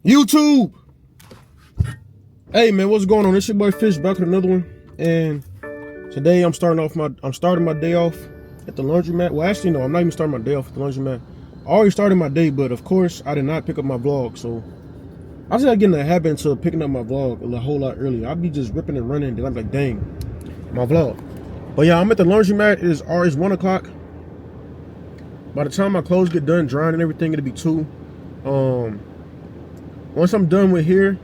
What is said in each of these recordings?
YouTube. Hey man, what's going on? It's your boy Fish back with another one. And today I'm starting my day off at the laundromat. Well, actually no, I'm not even starting my day off at the laundromat. I already started my day, but of course I did not pick up my vlog. So I just gotta get in the habit into picking up my vlog a whole lot earlier. I'll be just ripping and running, then I'm like, dang, my vlog. But yeah, I'm at the laundromat. It's 1 o'clock. By the time my clothes get done drying and everything, it'll be 2. Once I'm done with here,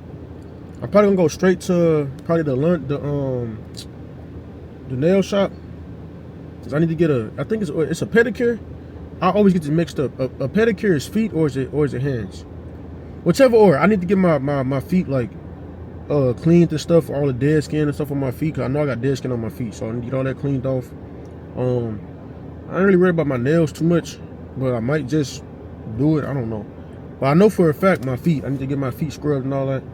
I'm probably gonna go straight to probably the nail shop, cause I need to get I think it's a pedicure. I always get it mixed up. A pedicure is feet or is it hands? Whichever order. I need to get my feet like cleaned and stuff, all the dead skin and stuff on my feet. Cause I know I got dead skin on my feet, so I need to get all that cleaned off. I ain't really worried about my nails too much, but I might just do it. I don't know. But I know for a fact my feet, I need to get my feet scrubbed and all that.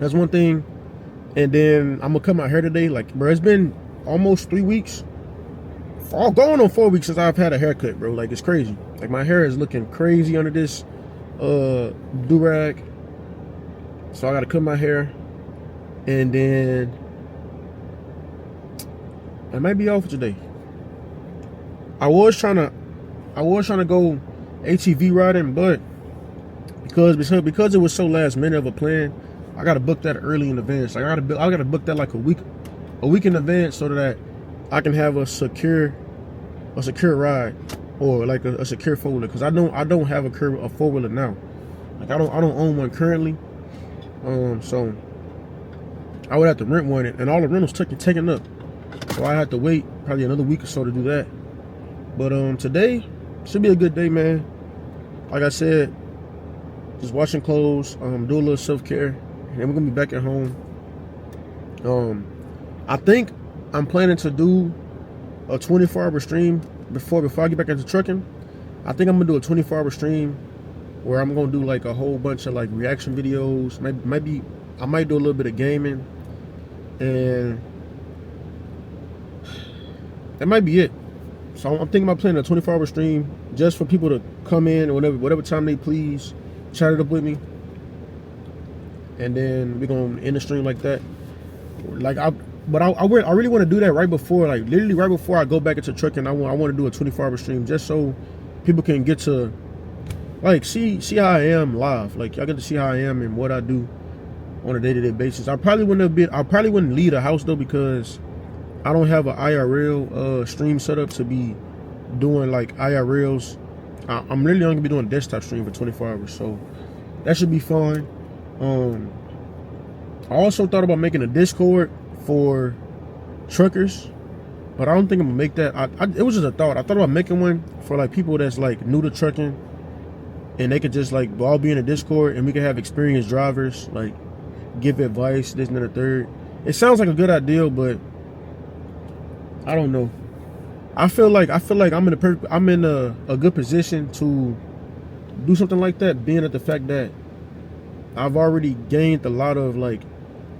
That's one thing. And then I'm gonna cut my hair today. Like, bro, it's been almost 3 weeks. Going on 4 weeks since I've had a haircut, bro. Like, it's crazy. Like, my hair is looking crazy under this do-rag. So I gotta cut my hair. And then I might be off today. I was trying to go ATV riding, but because it was so last minute of a plan, I gotta book that early in advance. Like, I gotta book that like a week in advance, so that I can have a secure ride, or like a secure 4-wheeler. Because I don't have a 4-wheeler now. Like, I don't own one currently. So I would have to rent one, and all the rentals taken up. So I have to wait probably another week or so to do that. But today should be a good day, man. Like I said, just washing clothes, do a little self-care, and then we're gonna be back at home. I think I'm planning to do a 24-hour stream before I get back into trucking. I think I'm gonna do a 24-hour stream where I'm gonna do like a whole bunch of like reaction videos. Maybe I might do a little bit of gaming, and that might be it. So I'm thinking about planning a 24-hour stream just for people to come in whatever time they please, chat it up with me, and then we're gonna end the stream like that. Like, I really want to do that right before, like literally right before I go back into trucking. I want to do a 24-hour stream just so people can get to like see how I am live. Like, I get to see how I am and what I do on a day-to-day basis. I probably wouldn't leave the house though, because I don't have an IRL stream set up to be doing like IRLs. I'm literally only gonna be doing a desktop stream for 24 hours, so that should be fun. I also thought about making a Discord for truckers, but I don't think I'm gonna make that. It was just a thought. I thought about making one for like people that's like new to trucking, and they could just like all be in a Discord, and we could have experienced drivers like give advice, this and the third. It sounds like a good idea, but I don't know. I feel like I'm in a good position to do something like that, being at the fact that I've already gained a lot of like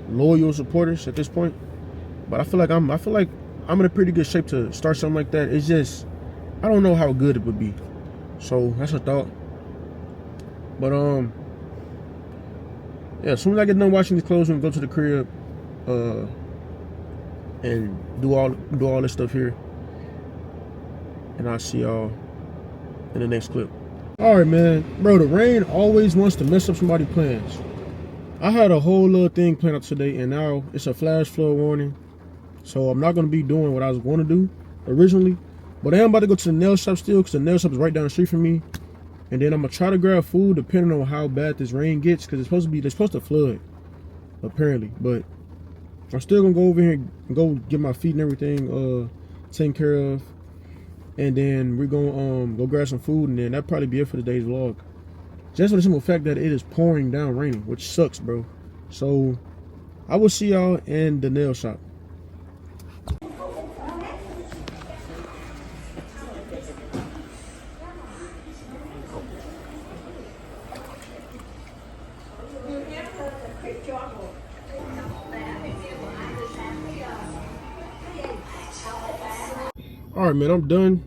loyal supporters at this point. But I feel like I'm in a pretty good shape to start something like that. It's just, I don't know how good it would be. So that's a thought. But yeah, as soon as I get done washing these clothes and go to the crib, and do all this stuff here, and I'll see y'all in the next clip. All right, man, bro, the rain always wants to mess up somebody's plans. I had a whole little thing planned out today, and now it's a flash flood warning, so I'm not gonna be doing what I was going to do originally. But I am about to go to the nail shop still, because the nail shop is right down the street from me. And then I'm gonna try to grab food depending on how bad this rain gets, because they're supposed to flood apparently. But I'm still gonna go over here and go get my feet and everything taken care of, and then we're gonna go grab some food, and then that'll probably be it for today's vlog. Just for the simple fact that it is pouring down raining, which sucks, bro. So I will see y'all in the nail shop. All right, man, I'm done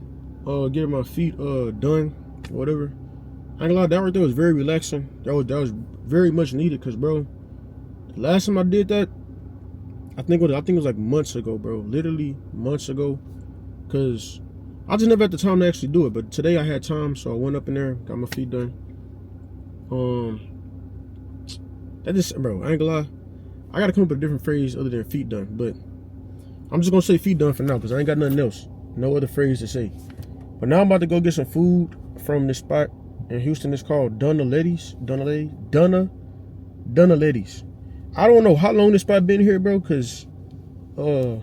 getting my feet done, whatever. I ain't gonna lie, that right there was very relaxing. That was very much needed, because, bro, the last time I did that, I think it was like months ago, bro. Literally months ago. Because I just never had the time to actually do it. But today I had time, so I went up in there, got my feet done. That just, bro, I ain't gonna lie, I gotta come up with a different phrase other than feet done. But I'm just gonna say feet done for now, because I ain't got nothing else. No other phrase to say. But now I'm about to go get some food from this spot in Houston. It's called Dunna Ladies. Dunna Ladies. I don't know how long this spot been here, bro, because I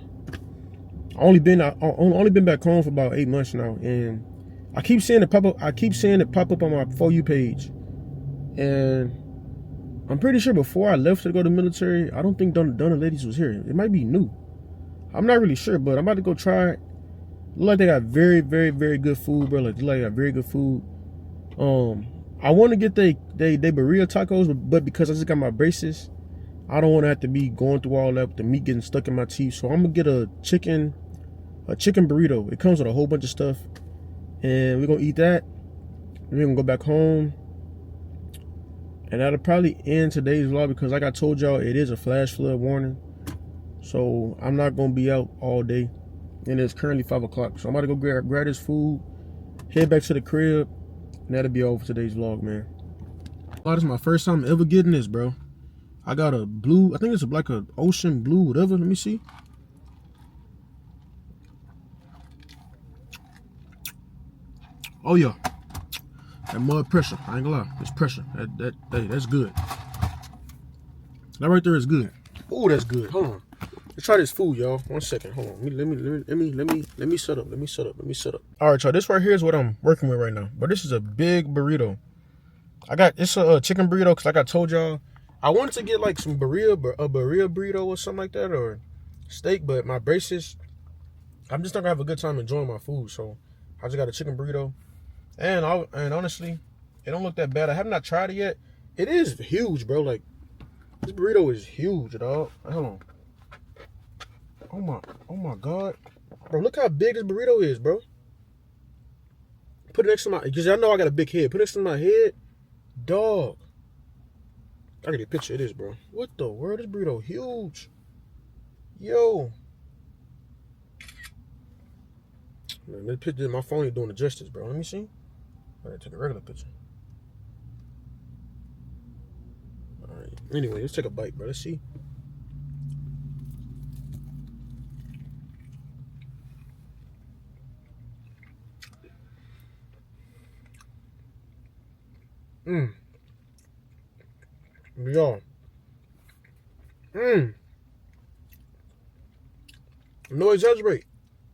only been back home for about 8 months now, and I keep seeing it pop up. I keep seeing it pop up on my For You page, and I'm pretty sure before I left to go to the military, I don't think Dunna Ladies was here. It might be new. I'm not really sure, but I'm about to go try it. Look like they got very, very, very good food, bro. Like they got very good food. I want to get they burrito tacos, but because I just got my braces, I don't want to have to be going through all that with the meat getting stuck in my teeth. So I'm gonna get a chicken burrito. It comes with a whole bunch of stuff, and we're gonna eat that. We're gonna go back home, and that'll probably end today's vlog, because like I told y'all, it is a flash flood warning. So I'm not gonna be out all day, and it's currently 5 o'clock. So I'm about to go grab this food, head back to the crib, and that'll be all for today's vlog, man. Oh, this is my first time ever getting this, bro. I got a blue, I think it's like a ocean blue, whatever. Let me see. Oh yeah, that mud pressure. I ain't gonna lie, it's pressure. Hey, that's good. That right there is good. Oh, that's good. Hold on. Let's try this food, y'all. 1 second. Hold on. Let me set up. Let me set up. All right, y'all. This right here is what I'm working with right now. But this is a big burrito. It's a chicken burrito, because like I told y'all, I wanted to get like some burrito burrito or something like that, or steak, but my braces, I'm just not gonna have a good time enjoying my food. So I just got a chicken burrito, and honestly, it don't look that bad. I have not tried it yet. It is huge, bro. Like, this burrito is huge, dog. Hold on. Oh my God, bro! Look how big this burrito is, bro. Put it next to because y'all know I got a big head. Put it next to my head, dog. I get a picture of this, bro. What the world? This burrito huge, yo. Man, this picture, my phone ain't doing the justice, bro. Let me see. I gotta take a regular picture. All right. Anyway, let's take a bite, bro. Let's see. Y'all. No exaggerate.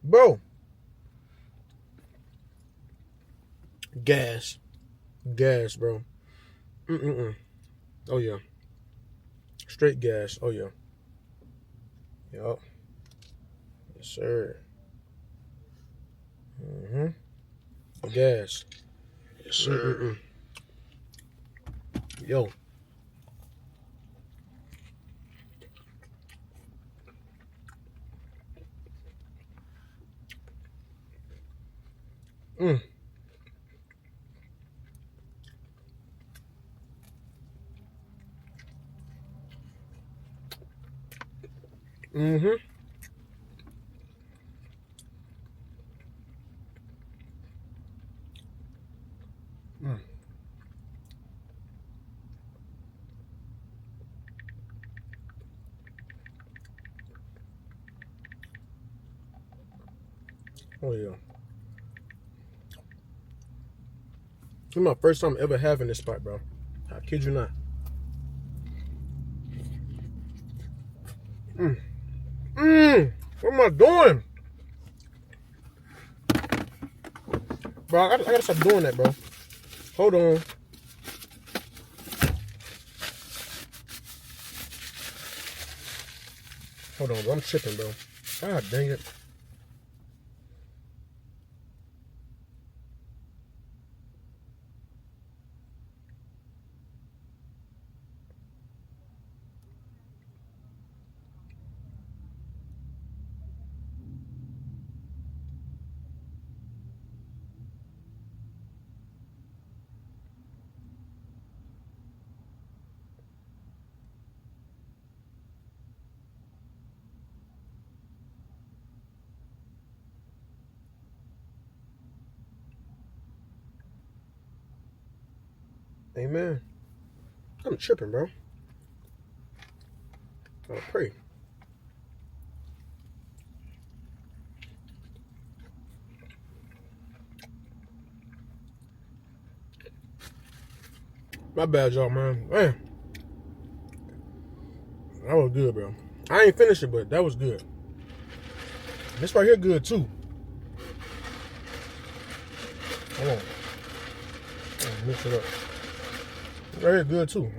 Bro. Gas, bro. Oh yeah. Straight gas. Oh yeah. Yup. Yes, sir. Gas. Yes, sir. Yo. Oh yeah. This is my first time ever having this spot, bro. I kid you not. What am I doing? Bro, I gotta stop doing that, bro. Hold on. Hold on, bro. I'm tripping, bro. God dang it. Amen. I'm tripping, bro. I'll pray. My bad, y'all, man. Man, that was good, bro. I ain't finished it, but that was good. This right here good, too. Hold on. Mix it up. Right here good, too.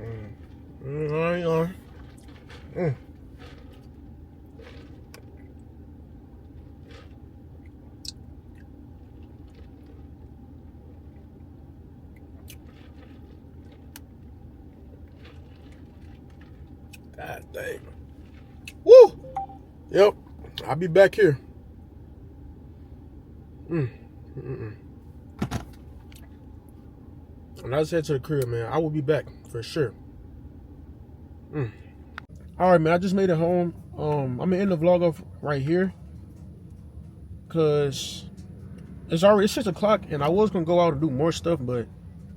God dang. Woo! Yep. I'll be back here. And I just head to the crib, man. I will be back for sure. All right, man. I just made it home. I'm gonna end the vlog off right here, cause it's 6 o'clock, and I was gonna go out and do more stuff, but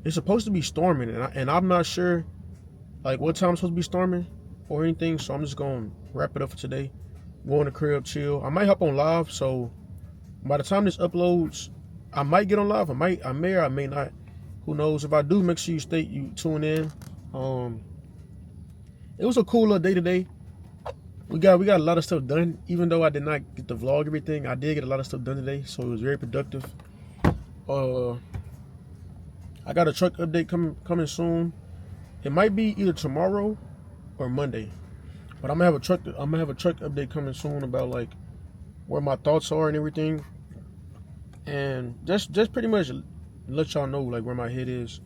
it's supposed to be storming, and I'm not sure like what time it's supposed to be storming or anything. So I'm just gonna wrap it up for today. Go in the crib, chill. I might hop on live, so by the time this uploads, I might get on live. I may or I may not. Who knows? If I do, make sure you tune in. It was a cool little day today. We got a lot of stuff done. Even though I did not get to vlog everything, I did get a lot of stuff done today, so it was very productive. I got a truck update coming soon. It might be either tomorrow or Monday, but I'm gonna have a truck update coming soon about like where my thoughts are and everything, and just pretty much let y'all know like where my head is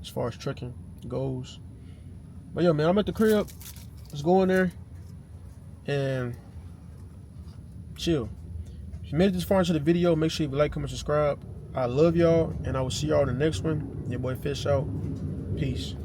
as far as trucking goes. But yeah, man, I'm at the crib. Let's go in there and chill. If you made it this far into the video, make sure you like, comment, subscribe. I love y'all, and I will see y'all in the next one. Your boy Fish out. Peace.